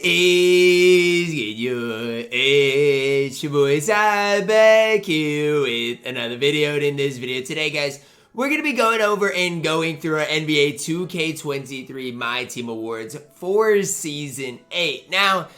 is good? It's your boy back here with another video. And in this video today, guys, we're going to be going over and going through our NBA 2K23 MyTEAM Awards for Season 8. Now,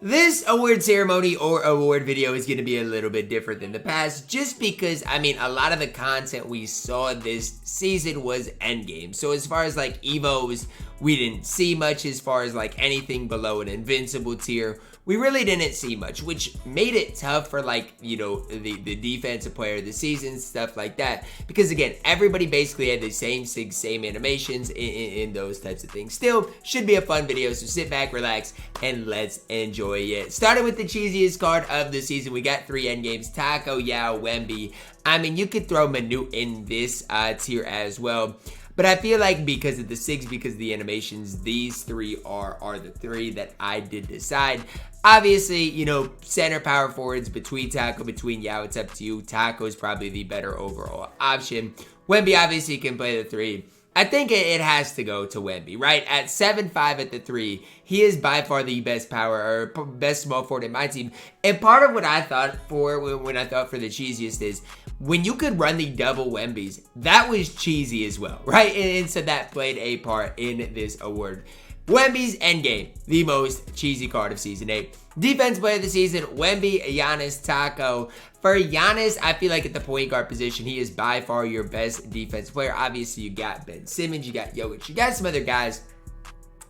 this award ceremony or award video is going to be a little bit different than the past just because, I mean, a lot of the content we saw this season was endgame. So as far as like Evos, we didn't see much. As far as like anything below an invincible tier, we really didn't see much, which made it tough for like, you know, the defensive player of the season, stuff like that. Because again, everybody basically had the same SIG, same animations in those types of things. Still, should be a fun video, so sit back, relax, and let's enjoy it. Starting with the cheesiest card of the season, we got 3 endgames, Taco, Yao, Wemby. I mean, you could throw Manute in this tier as well. But I feel like because of the SIGs, because of the animations, these 3 are the 3 that I did decide. Obviously, you know, center power forwards between Taco, between Yao, it's up to you. Taco is probably the better overall option. Wemby obviously can play the 3. I think it has to go to Wemby, right? At 7'5" at the 3, he is by far the best power or best small forward in my team. And part of what I thought for when I thought for the cheesiest is when you could run the double Wembys, that was cheesy as well, right? And so that played a part in this award. Wemby's endgame, the most cheesy card of Season 8. Defense player of the season, Wemby, Giannis, Taco. For Giannis, I feel like at the point guard position, he is by far your best defense player. Obviously, you got Ben Simmons, you got Jokic, you got some other guys.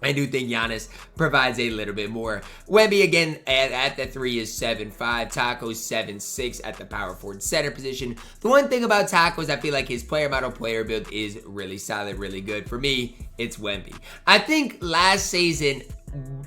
I do think Giannis provides a little bit more. Wemby, again, at the 3 is 7'5". Taco's 7'6" at the power forward center position. The one thing about Taco is I feel like his player model player build is really solid, really good. For me, it's Wemby. I think last season,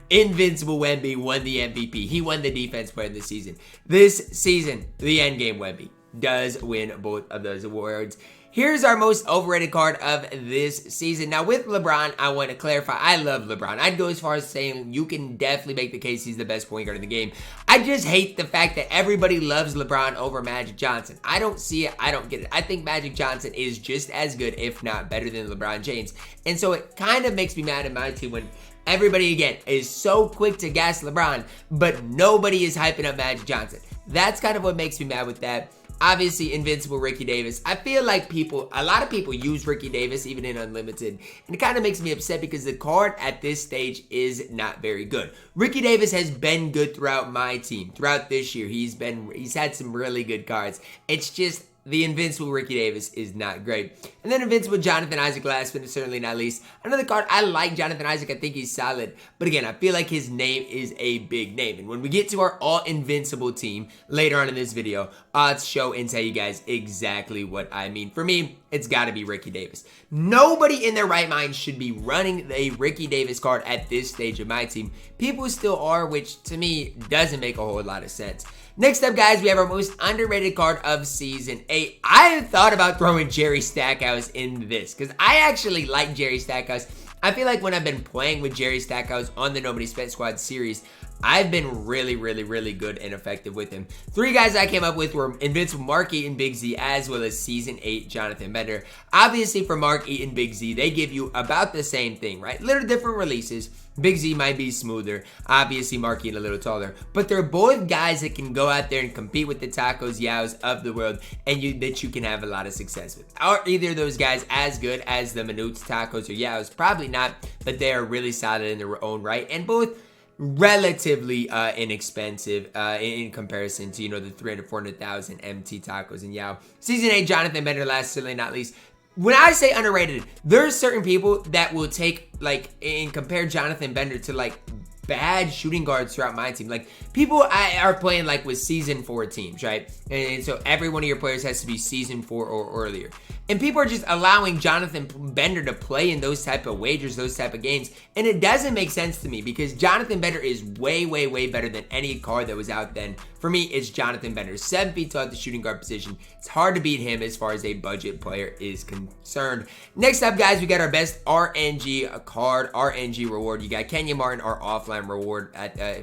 Invincible Wemby won the MVP. He won the defense player of the season. This season, the endgame Wemby does win both of those awards. Here's our most overrated card of this season. Now, with LeBron, I want to clarify, I love LeBron. I'd go as far as saying you can definitely make the case he's the best point guard in the game. I just hate the fact that everybody loves LeBron over Magic Johnson. I don't see it. I don't get it. I think Magic Johnson is just as good, if not better than LeBron James. And so it kind of makes me mad in my team when everybody, again, is so quick to gas LeBron, but nobody is hyping up Magic Johnson. That's kind of what makes me mad with that. Obviously, Invincible Ricky Davis. I feel like a lot of people use Ricky Davis even in Unlimited. And it kind of makes me upset because the card at this stage is not very good. Ricky Davis has been good throughout my team. Throughout this year, he's had some really good cards. It's just the Invincible Ricky Davis is not great. And then Invincible Jonathan Isaac, last but certainly not least. Another card, I like Jonathan Isaac. I think he's solid. But again, I feel like his name is a big name. And when we get to our all-invincible team later on in this video, I'll show and tell you guys exactly what I mean. For me, it's got to be Ricky Davis. Nobody in their right mind should be running a Ricky Davis card at this stage of my team. People still are, which to me doesn't make a whole lot of sense. Next up, guys, we have our most underrated card of Season 8. I thought about throwing Jerry Stackhouse in this because I actually like Jerry Stackhouse. I feel like when I've been playing with Jerry Stackhouse on the Nobody Spent Squad series, I've been really, really, really good and effective with him. 3 guys I came up with were Invincible Mark Eaton, Big Z, as well as Season 8 Jonathan Bender. Obviously, for Mark Eaton, Big Z, they give you about the same thing, right? Little different releases. Big Z might be smoother. Obviously, Mark Eaton a little taller. But they're both guys that can go out there and compete with the Tacos, Yaos of the world, and that you can have a lot of success with. Are either of those guys as good as the Manutes, Tacos, or Yaos? Probably not, but they are really solid in their own right, and both relatively inexpensive in comparison to, you know, the 300,000, 400,000 MT Tacos and Yao. Season 8 Jonathan Bender, last certainly not least. When I say underrated, there's certain people that will take, like, and compare Jonathan Bender to, like, bad shooting guards throughout my team. Like, people are playing, like, with Season 4 teams, right? And so every one of your players has to be Season 4 or earlier. And people are just allowing Jonathan Bender to play in those type of wagers, those type of games. And it doesn't make sense to me because Jonathan Bender is way, way, way better than any card that was out then. For me, it's Jonathan Bender. 7 feet tall at the shooting guard position. It's hard to beat him as far as a budget player is concerned. Next up, guys, we got our best RNG card, RNG reward. You got Kenya Martin, our offline reward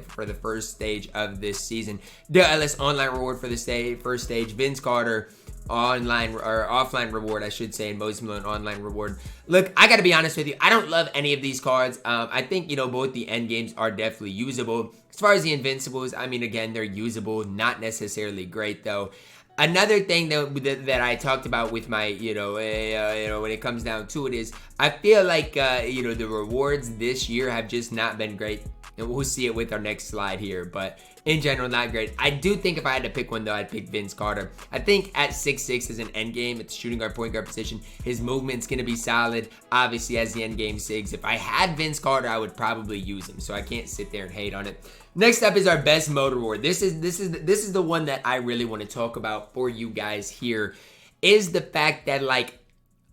for the first stage of this season. The LS online reward for the first stage. Vince Carter, online or offline reward, I should say, and MosBallin online reward. Look, I gotta be honest with you, I don't love any of these cards. I think, you know, both the end games are definitely usable. As far as the Invincibles, I mean, again, they're usable, not necessarily great though. Another thing that I talked about with my, when it comes down to it is, I feel like, the rewards this year have just not been great. And we'll see it with our next slide here, but in general, not great. I do think if I had to pick one though, I'd pick Vince Carter. I think at 6'6" as an endgame, at the shooting guard, point guard position, his movement's gonna be solid. Obviously, as the endgame SIGs, if I had Vince Carter, I would probably use him. So I can't sit there and hate on it. Next up is our best mode reward. This is the one that I really want to talk about for you guys here. Is the fact that, like,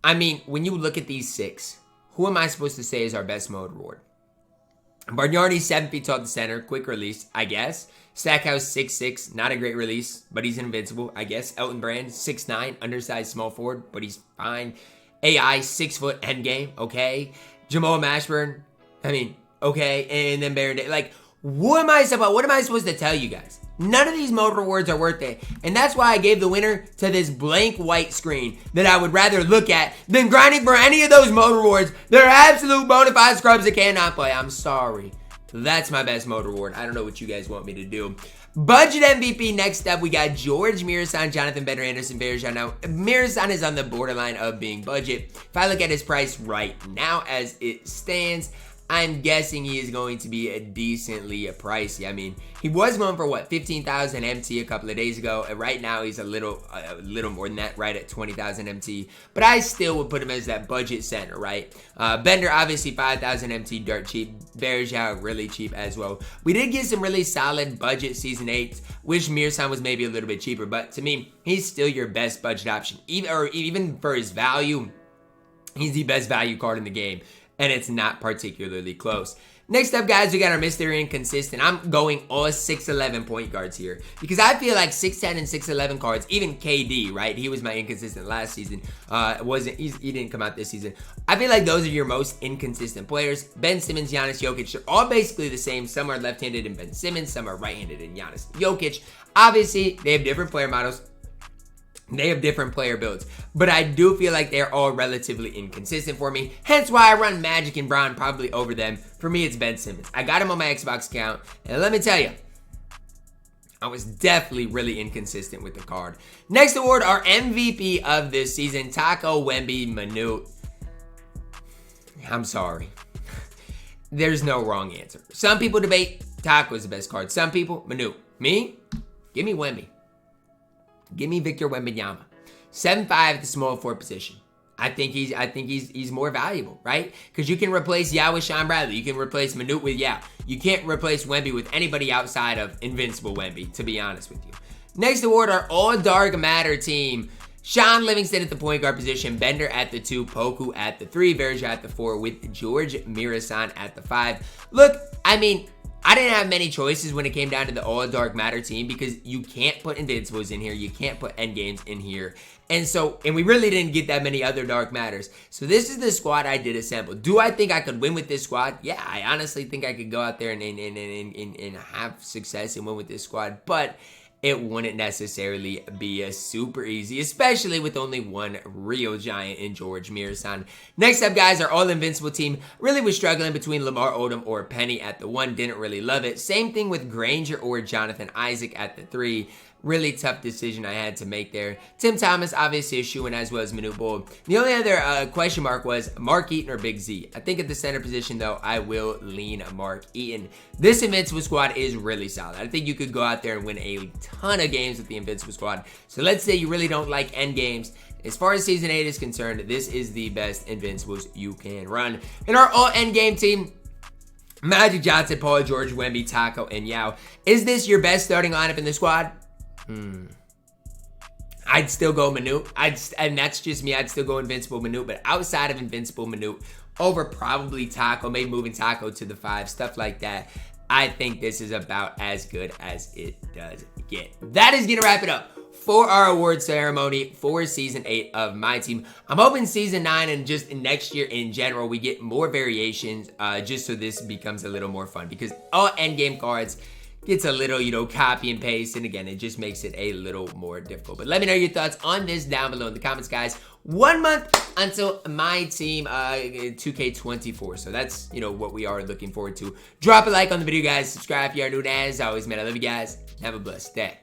I mean, when you look at these 6, who am I supposed to say is our best mode reward? Bargnardi, 7 feet tall at the center, quick release, I guess. Stackhouse, 6'6", not a great release, but he's invincible, I guess. Elton Brand, 6'9", undersized small forward, but he's fine. AI, 6 foot, endgame, okay. Jamal Mashburn, I mean, okay. And then Baron Day, like, what am I supposed to tell you guys? None of these mode rewards are worth it. And that's why I gave the winner to this blank white screen that I would rather look at than grinding for any of those mode rewards. They're absolute bona fide scrubs that cannot play. I'm sorry. That's my best mode reward. I don't know what you guys want me to do. Budget MVP, next up, we got George Mirasan, Jonathan Bender, Anderson Varejao. Now, Mirasan is on the borderline of being budget. If I look at his price right now as it stands, I'm guessing he is going to be decently pricey. I mean, he was going for what, 15,000 MT a couple of days ago. And right now he's a little more than that, right at 20,000 MT. But I still would put him as that budget center, right? Bender, obviously 5,000 MT, dirt cheap. Varejao, really cheap as well. We did get some really solid budget Season 8. Wish Mirasan was maybe a little bit cheaper. But to me, he's still your best budget option. Even for his value, he's the best value card in the game. And it's not particularly close. Next up, guys, we got our Mr. Inconsistent. I'm going all 6'11 point guards here. Because I feel like 6'10 and 6'11 cards, even KD, right? He was my inconsistent last season. He didn't come out this season. I feel like those are your most inconsistent players. Ben Simmons, Giannis, Jokic, they're all basically the same. Some are left-handed in Ben Simmons. Some are right-handed in Giannis, Jokic. Obviously, they have different player models. They have different player builds, but I do feel like they're all relatively inconsistent for me. Hence why I run Magic and Braun probably over them. For me, it's Ben Simmons. I got him on my Xbox account, and let me tell you, I was definitely really inconsistent with the card. Next award, our MVP of this season, Taco Wemby Manute. I'm sorry. There's no wrong answer. Some people debate Taco is the best card. Some people, Manute. Me? Give me Wemby. Give me Victor Wembanyama. 7'5" at the small forward position. I think he's more valuable, right? Because you can replace Yao with Sean Bradley. You can replace Manute with Yao. You can't replace Wemby with anybody outside of Invincible Wemby, to be honest with you. Next award, our All Dark Matter team. Sean Livingston at the point guard position, Bender at the 2, Poku at the 3, Varejao at the 4, with George Mirasan at the 5. Look, I mean, I didn't have many choices when it came down to the All Dark Matter team because you can't put Invincibles in here. You can't put Endgames in here. And we really didn't get that many other Dark Matters. So this is the squad I did assemble. Do I think I could win with this squad? Yeah, I honestly think I could go out there and have success and win with this squad. But it wouldn't necessarily be super easy, especially with only one real giant in George Mirasan. Next up, guys, our all-invincible team really was struggling between Lamar Odom or Penny at the 1. Didn't really love it. Same thing with Granger or Jonathan Isaac at the 3. Really tough decision I had to make there. Tim Thomas, obviously a shoo-in, as well as Manute Bol. The only other question mark was Mark Eaton or Big Z. I think at the center position, though, I will lean Mark Eaton. This Invincible squad is really solid. I think you could go out there and win a ton of games with the Invincible squad. So let's say you really don't like end games. As far as Season 8 is concerned, this is the best Invincibles you can run. In our all-endgame team, Magic Johnson, Paul George, Wemby, Taco, and Yao. Is this your best starting lineup in the squad? I'd still go Manute. And that's just me. I'd still go Invincible Manute. But outside of Invincible Manute, over probably Taco, maybe moving Taco to the 5, stuff like that, I think this is about as good as it does get. That is going to wrap it up for our award ceremony for Season 8 of my team. I'm hoping Season 9 and just next year in general, we get more variations just so this becomes a little more fun. Because all endgame cards gets a little, you know, copy and paste. And again, it just makes it a little more difficult. But let me know your thoughts on this down below in the comments, guys. 1 month until MyTEAM 2K24. So that's, you know, what we are looking forward to. Drop a like on the video, guys. Subscribe if you are new. And as always, man, I love you guys. Have a blessed day.